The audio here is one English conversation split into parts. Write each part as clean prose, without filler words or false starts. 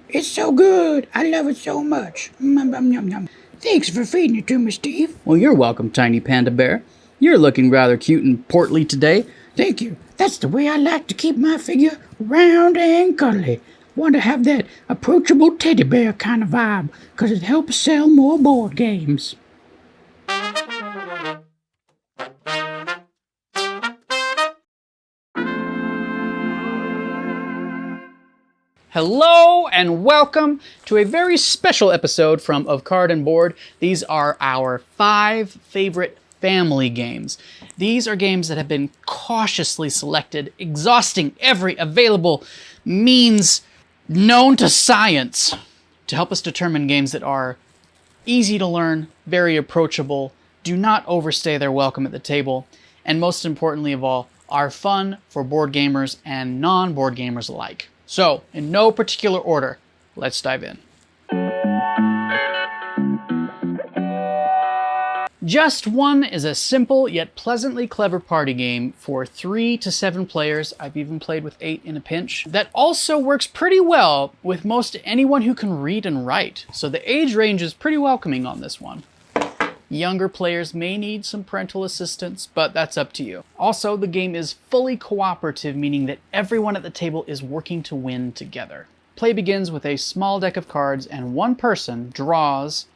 It's so good. I love it so much. Thanks for feeding it to me, Steve. Well, you're welcome, Tiny Panda Bear. You're looking rather cute and portly today. Thank you. That's the way I like to keep my figure round and cuddly. Want to have that approachable teddy bear kind of vibe, because it helps sell more board games. Hello and welcome to a very special episode from Of Card and Board. These are our 5 favorite family games. These are games that have been cautiously selected, exhausting every available means known to science to help us determine games that are easy to learn, very approachable, do not overstay their welcome at the table, and most importantly of all, are fun for board gamers and non-board gamers alike. So, in no particular order, let's dive in. Just One is a simple yet pleasantly clever party game for 3 to 7 players. I've even played with 8 in a pinch. That also works pretty well with most anyone who can read and write. So the age range is pretty welcoming on this one. Younger players may need some parental assistance, but that's up to you. Also, the game is fully cooperative, meaning that everyone at the table is working to win together. Play begins with a small deck of cards, and one person draws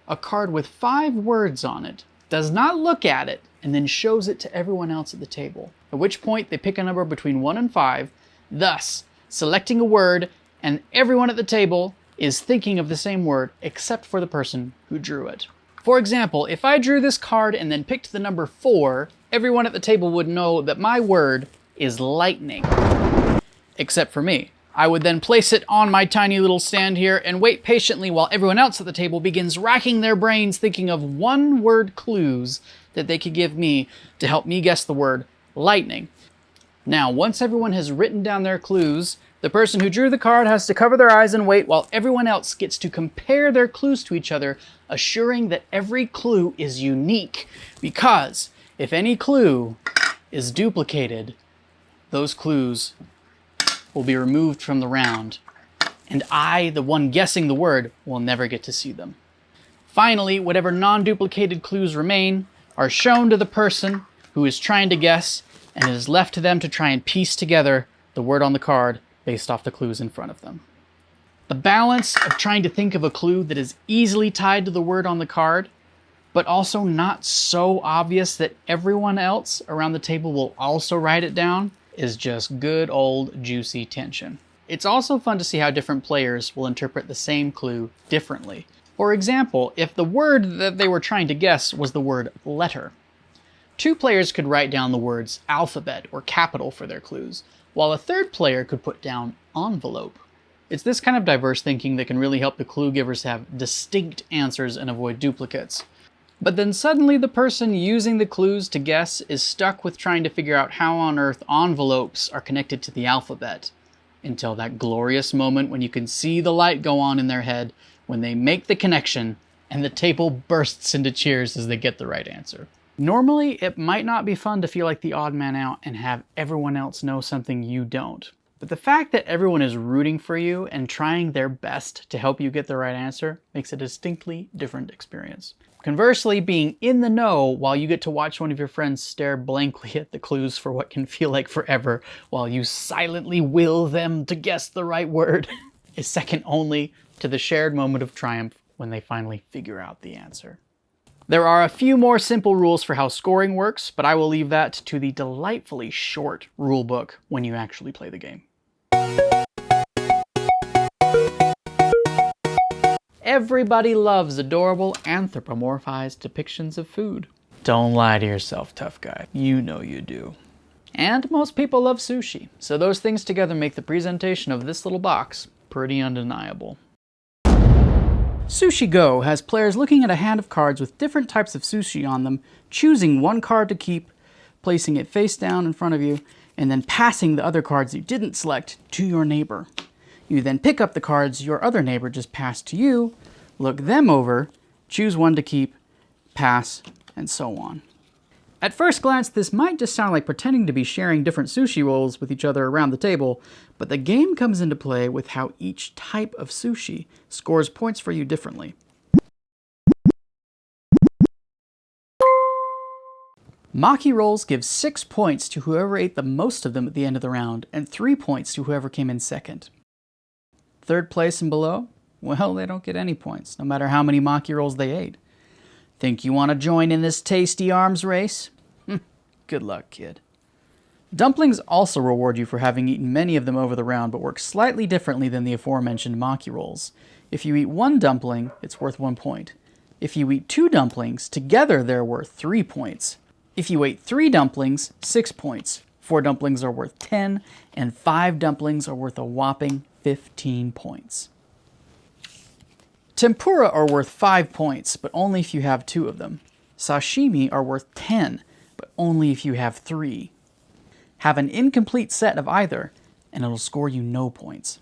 a card with 5 words on it, does not look at it, and then shows it to everyone else at the table. At which point, they pick a number between 1 and 5, thus selecting a word, and everyone at the table is thinking of the same word, except for the person who drew it. For example, if I drew this card and then picked the number 4, everyone at the table would know that my word is lightning. Except for me. I would then place it on my tiny little stand here and wait patiently while everyone else at the table begins racking their brains thinking of one-word clues that they could give me to help me guess the word lightning. Now, once everyone has written down their clues, the person who drew the card has to cover their eyes and wait while everyone else gets to compare their clues to each other, assuring that every clue is unique. Because if any clue is duplicated, those clues will be removed from the round, and I, the one guessing the word, will never get to see them. Finally, whatever non-duplicated clues remain are shown to the person who is trying to guess, and it is left to them to try and piece together the word on the card based off the clues in front of them. The balance of trying to think of a clue that is easily tied to the word on the card, but also not so obvious that everyone else around the table will also write it down, is just good old juicy tension. It's also fun to see how different players will interpret the same clue differently. For example, if the word that they were trying to guess was the word letter, 2 players could write down the words alphabet or capital for their clues, while a 3rd player could put down envelope. It's this kind of diverse thinking that can really help the clue givers have distinct answers and avoid duplicates. But then suddenly the person using the clues to guess is stuck with trying to figure out how on earth envelopes are connected to the alphabet, until that glorious moment when you can see the light go on in their head when they make the connection and the table bursts into cheers as they get the right answer. Normally, it might not be fun to feel like the odd man out and have everyone else know something you don't. But the fact that everyone is rooting for you and trying their best to help you get the right answer makes a distinctly different experience. Conversely, being in the know while you get to watch one of your friends stare blankly at the clues for what can feel like forever while you silently will them to guess the right word is second only to the shared moment of triumph when they finally figure out the answer. There are a few more simple rules for how scoring works, but I will leave that to the delightfully short rulebook when you actually play the game. Everybody loves adorable anthropomorphized depictions of food. Don't lie to yourself, tough guy. You know you do. And most people love sushi, so those things together make the presentation of this little box pretty undeniable. Sushi Go has players looking at a hand of cards with different types of sushi on them, choosing one card to keep, placing it face down in front of you, and then passing the other cards you didn't select to your neighbor. You then pick up the cards your other neighbor just passed to you, look them over, choose one to keep, pass, and so on. At first glance, this might just sound like pretending to be sharing different sushi rolls with each other around the table, but the game comes into play with how each type of sushi scores points for you differently. Maki rolls give 6 points to whoever ate the most of them at the end of the round, and 3 points to whoever came in second. Third place and below? Well, they don't get any points, no matter how many maki rolls they ate. Think you want to join in this tasty arms race? Good luck, kid. Dumplings also reward you for having eaten many of them over the round, but work slightly differently than the aforementioned maki rolls. If you eat 1 dumpling, it's worth 1 point. If you eat 2 dumplings, together they're worth 3 points. If you ate 3 dumplings, 6 points. 4 dumplings are worth 10, and 5 dumplings are worth a whopping 15 points. Tempura are worth 5 points, but only if you have 2 of them. Sashimi are worth 10, but only if you have 3. Have an incomplete set of either, and it'll score you no points.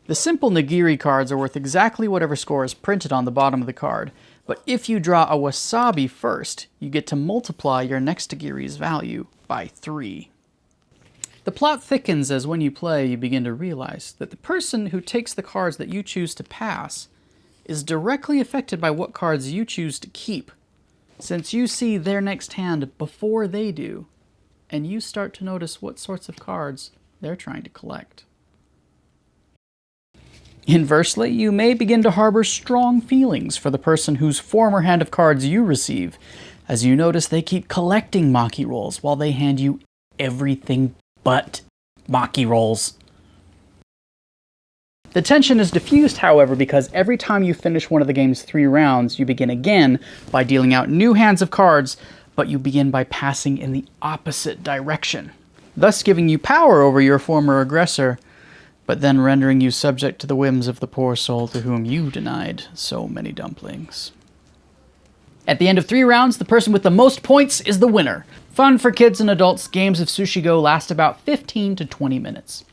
The simple nigiri cards are worth exactly whatever score is printed on the bottom of the card, but if you draw a wasabi first, you get to multiply your next nigiri's value by 3. The plot thickens as when you play, you begin to realize that the person who takes the cards that you choose to pass is directly affected by what cards you choose to keep, since you see their next hand before they do, and you start to notice what sorts of cards they're trying to collect. Inversely, you may begin to harbor strong feelings for the person whose former hand of cards you receive, as you notice they keep collecting maki rolls while they hand you everything but maki rolls. The tension is diffused, however, because every time you finish one of the game's 3 rounds, you begin again by dealing out new hands of cards, but you begin by passing in the opposite direction, thus giving you power over your former aggressor, but then rendering you subject to the whims of the poor soul to whom you denied so many dumplings. At the end of 3 rounds, the person with the most points is the winner. Fun for kids and adults, games of Sushi Go last about 15 to 20 minutes.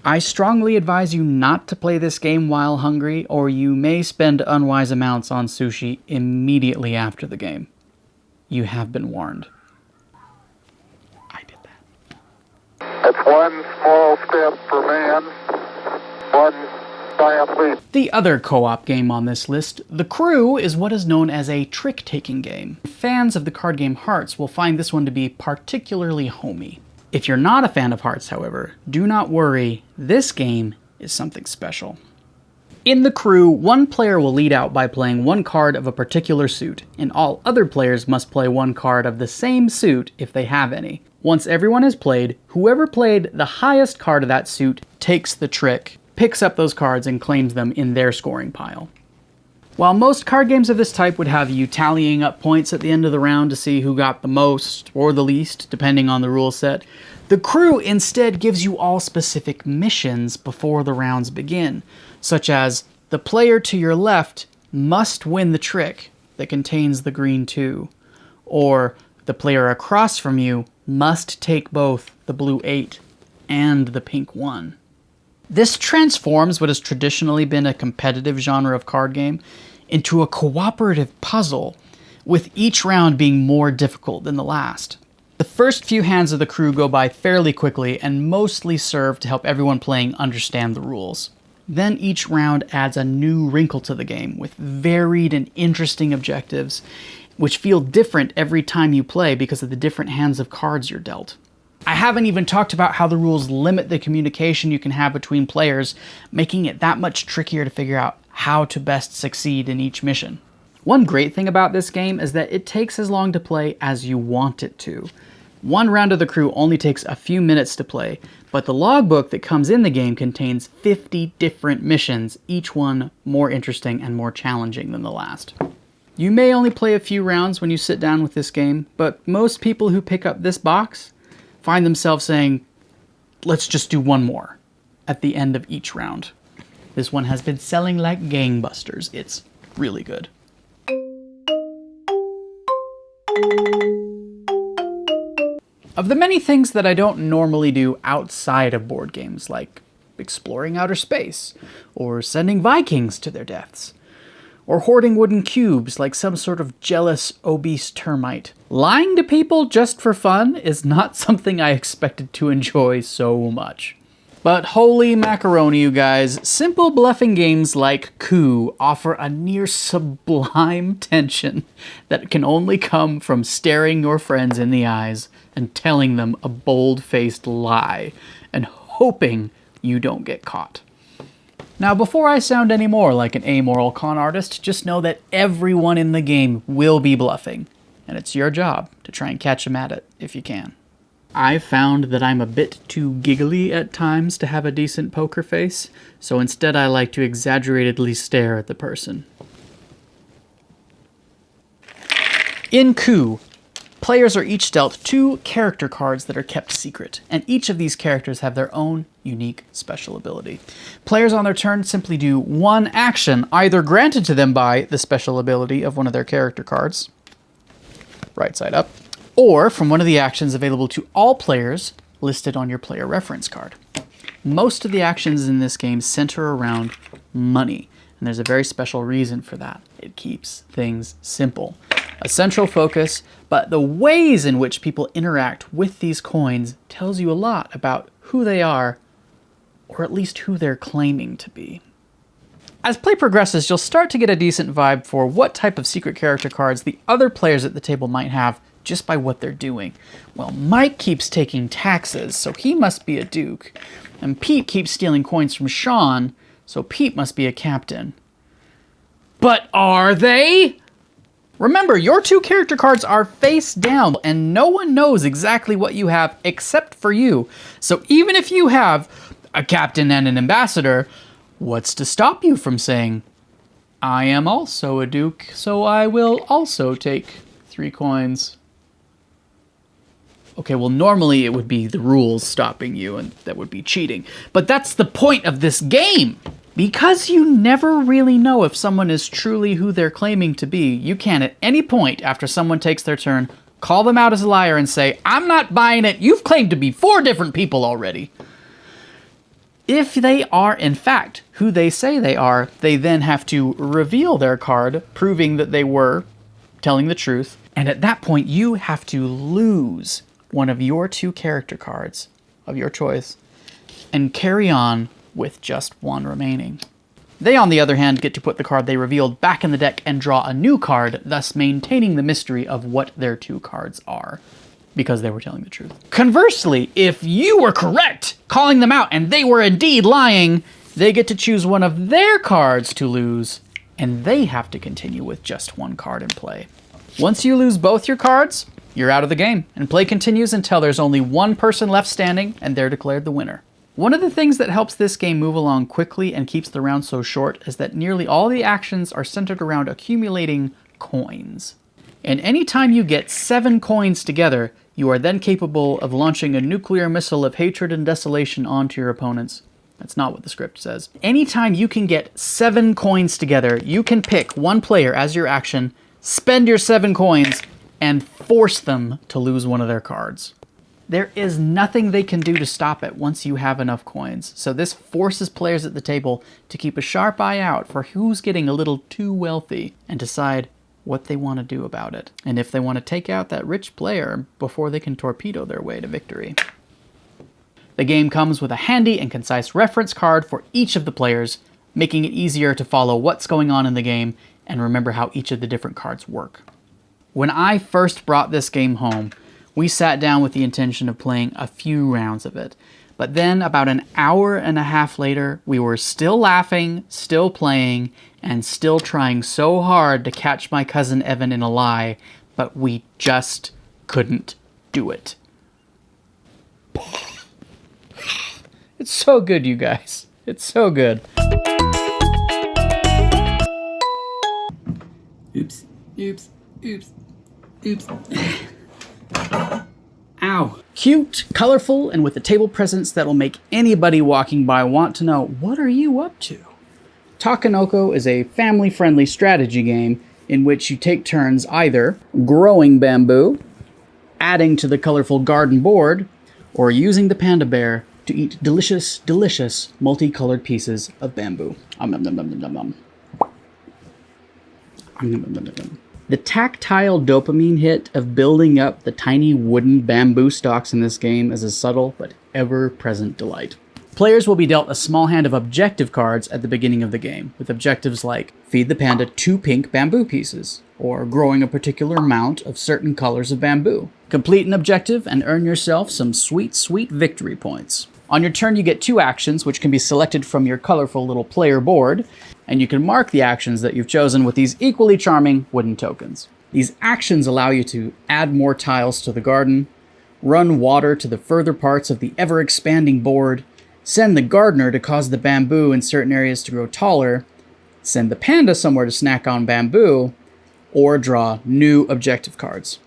I strongly advise you not to play this game while hungry, or you may spend unwise amounts on sushi immediately after the game. You have been warned. I did that. It's one small step for man, one giant leap. The other co-op game on this list, The Crew, is what is known as a trick-taking game. Fans of the card game Hearts will find this one to be particularly homey. If you're not a fan of Hearts, however, do not worry, this game is something special. In The Crew, one player will lead out by playing 1 card of a particular suit, and all other players must play 1 card of the same suit if they have any. Once everyone has played, whoever played the highest card of that suit takes the trick, picks up those cards, and claims them in their scoring pile. While most card games of this type would have you tallying up points at the end of the round to see who got the most or the least, depending on the rule set, The Crew instead gives you all specific missions before the rounds begin, such as the player to your left must win the trick that contains the green 2, or the player across from you must take both the blue 8 and the pink 1. This transforms what has traditionally been a competitive genre of card game into a cooperative puzzle, with each round being more difficult than the last. The first few hands of The Crew go by fairly quickly and mostly serve to help everyone playing understand the rules. Then each round adds a new wrinkle to the game, with varied and interesting objectives, which feel different every time you play because of the different hands of cards you're dealt. I haven't even talked about how the rules limit the communication you can have between players, making it that much trickier to figure out how to best succeed in each mission. One great thing about this game is that it takes as long to play as you want it to. 1 round of The Crew only takes a few minutes to play, but the logbook that comes in the game contains 50 different missions, each one more interesting and more challenging than the last. You may only play a few rounds when you sit down with this game, but most people who pick up this box find themselves saying, let's just do 1 more at the end of each round. This one has been selling like gangbusters. It's really good. Of the many things that I don't normally do outside of board games, like exploring outer space or sending Vikings to their deaths, or hoarding wooden cubes like some sort of jealous, obese termite. Lying to people just for fun is not something I expected to enjoy so much. But holy macaroni, you guys, simple bluffing games like Coup offer a near sublime tension that can only come from staring your friends in the eyes and telling them a bold-faced lie and hoping you don't get caught. Now, before I sound any more like an amoral con artist, just know that everyone in the game will be bluffing, and it's your job to try and catch them at it if you can. I've found that I'm a bit too giggly at times to have a decent poker face, so instead I like to exaggeratedly stare at the person. In Coup, players are each dealt 2 character cards that are kept secret, and each of these characters have their own unique special ability. Players on their turn simply do 1 action, either granted to them by the special ability of one of their character cards, right side up, or from one of the actions available to all players listed on your player reference card. Most of the actions in this game center around money, and there's a very special reason for that. It keeps things simple. A central focus, but the ways in which people interact with these coins tells you a lot about who they are, or at least who they're claiming to be. As play progresses, you'll start to get a decent vibe for what type of secret character cards the other players at the table might have just by what they're doing. Well, Mike keeps taking taxes, so he must be a duke. And Pete keeps stealing coins from Sean, so Pete must be a captain. But are they? Remember, your 2 character cards are face down, and no one knows exactly what you have except for you. So even if you have a captain and an ambassador, what's to stop you from saying, I am also a duke, so I will also take 3 coins. Okay, well, normally it would be the rules stopping you, and that would be cheating. But that's the point of this game! Because you never really know if someone is truly who they're claiming to be, you can at any point after someone takes their turn, call them out as a liar and say, I'm not buying it, you've claimed to be 4 different people already. If they are, in fact, who they say they are, they then have to reveal their card, proving that they were telling the truth, and at that point you have to lose one of your 2 character cards of your choice and carry on with just 1 remaining. They, on the other hand, get to put the card they revealed back in the deck and draw a new card, thus maintaining the mystery of what their 2 cards are, because they were telling the truth. Conversely, if you were correct, calling them out, and they were indeed lying, they get to choose one of their cards to lose, and they have to continue with just 1 card in play. Once you lose both your cards, you're out of the game, and play continues until there's only 1 person left standing, and they're declared the winner. One of the things that helps this game move along quickly and keeps the round so short is that nearly all the actions are centered around accumulating coins. And anytime you get 7 coins together, you are then capable of launching a nuclear missile of hatred and desolation onto your opponents. That's not what the script says. Anytime you can get 7 coins together, you can pick 1 player as your action, spend your 7 coins, and force them to lose one of their cards. There is nothing they can do to stop it once you have enough coins, so this forces players at the table to keep a sharp eye out for who's getting a little too wealthy and decide what they want to do about it, and if they want to take out that rich player before they can torpedo their way to victory. The game comes with a handy and concise reference card for each of the players, making it easier to follow what's going on in the game and remember how each of the different cards work. When I first brought this game home, we sat down with the intention of playing a few rounds of it, but then about an hour and a half later, we were still laughing, still playing, and still trying so hard to catch my cousin Evan in a lie, but we just couldn't do it. It's so good, you guys. It's so good. Oops, oops, oops, oops. Ow. Cute, colorful, and with a table presence that'll make anybody walking by want to know, what are you up to? Takenoko is a family-friendly strategy game in which you take turns either growing bamboo, adding to the colorful garden board, or using the panda bear to eat delicious, delicious multicolored pieces of bamboo. Om nom nom nom nom nom nom. The tactile dopamine hit of building up the tiny wooden bamboo stalks in this game is a subtle but ever-present delight. Players will be dealt a small hand of objective cards at the beginning of the game, with objectives like feed the panda 2 pink bamboo pieces, or growing a particular amount of certain colors of bamboo. Complete an objective and earn yourself some sweet, sweet victory points. On your turn, you get 2 actions, which can be selected from your colorful little player board, and you can mark the actions that you've chosen with these equally charming wooden tokens. These actions allow you to add more tiles to the garden, run water to the further parts of the ever-expanding board, send the gardener to cause the bamboo in certain areas to grow taller, send the panda somewhere to snack on bamboo, or draw new objective cards.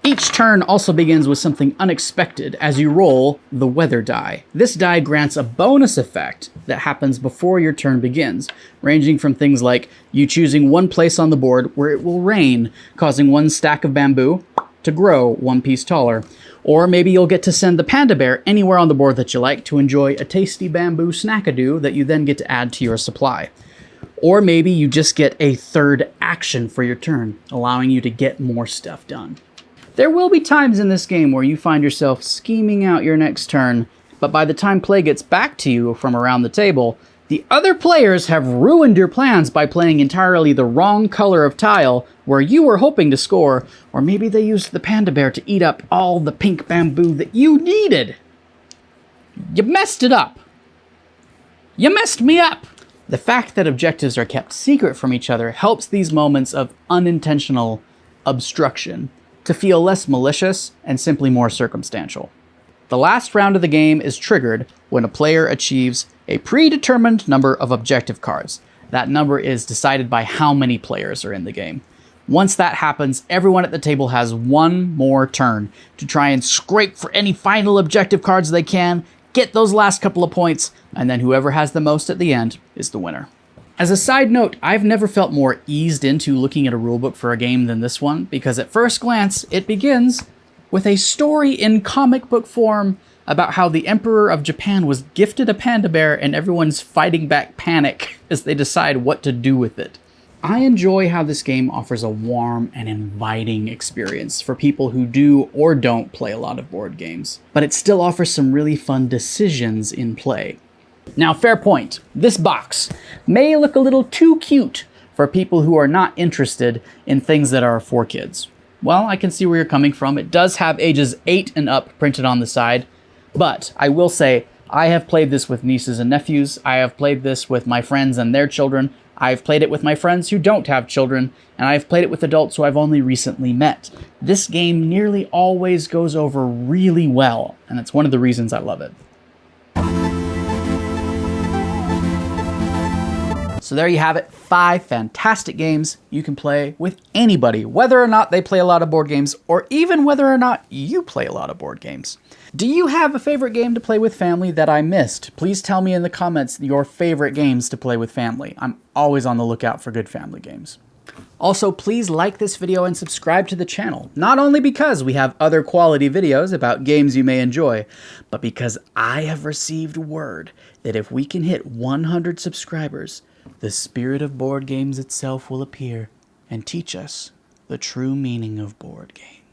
Each turn also begins with something unexpected as you roll the weather die. This die grants a bonus effect that happens before your turn begins, ranging from things like you choosing one place on the board where it will rain, causing one stack of bamboo to grow 1 piece taller. Or maybe you'll get to send the panda bear anywhere on the board that you like to enjoy a tasty bamboo snackadoo that you then get to add to your supply. Or maybe you just get a third action for your turn, allowing you to get more stuff done. There will be times in this game where you find yourself scheming out your next turn, but by the time play gets back to you from around the table, the other players have ruined your plans by playing entirely the wrong color of tile where you were hoping to score, or maybe they used the panda bear to eat up all the pink bamboo that you needed. You messed it up. You messed me up. The fact that objectives are kept secret from each other helps these moments of unintentional obstruction to feel less malicious and simply more circumstantial. The last round of the game is triggered when a player achieves a predetermined number of objective cards. That number is decided by how many players are in the game. Once that happens, everyone at the table has one more turn to try and scrape for any final objective cards they can, get those last couple of points, and then whoever has the most at the end is the winner. As a side note, I've never felt more eased into looking at a rulebook for a game than this one, because at first glance, it begins with a story in comic book form about how the Emperor of Japan was gifted a panda bear and everyone's fighting back panic as they decide what to do with it. I enjoy how this game offers a warm and inviting experience for people who do or don't play a lot of board games, but it still offers some really fun decisions in play. Now, fair point, this box may look a little too cute for people who are not interested in things that are for kids. Well, I can see where you're coming from. It does have ages 8 and up printed on the side, but I will say I have played this with nieces and nephews. I have played this with my friends and their children. I've played it with my friends who don't have children, and I've played it with adults who I've only recently met. This game nearly always goes over really well, and it's one of the reasons I love it. So there you have it, 5 fantastic games you can play with anybody, whether or not they play a lot of board games, or even whether or not you play a lot of board games. Do you have a favorite game to play with family that I missed? Please tell me in the comments your favorite games to play with family. I'm always on the lookout for good family games. Also, please like this video and subscribe to the channel, not only because we have other quality videos about games you may enjoy, but because I have received word that if we can hit 100 subscribers, the spirit of board games itself will appear and teach us the true meaning of board games.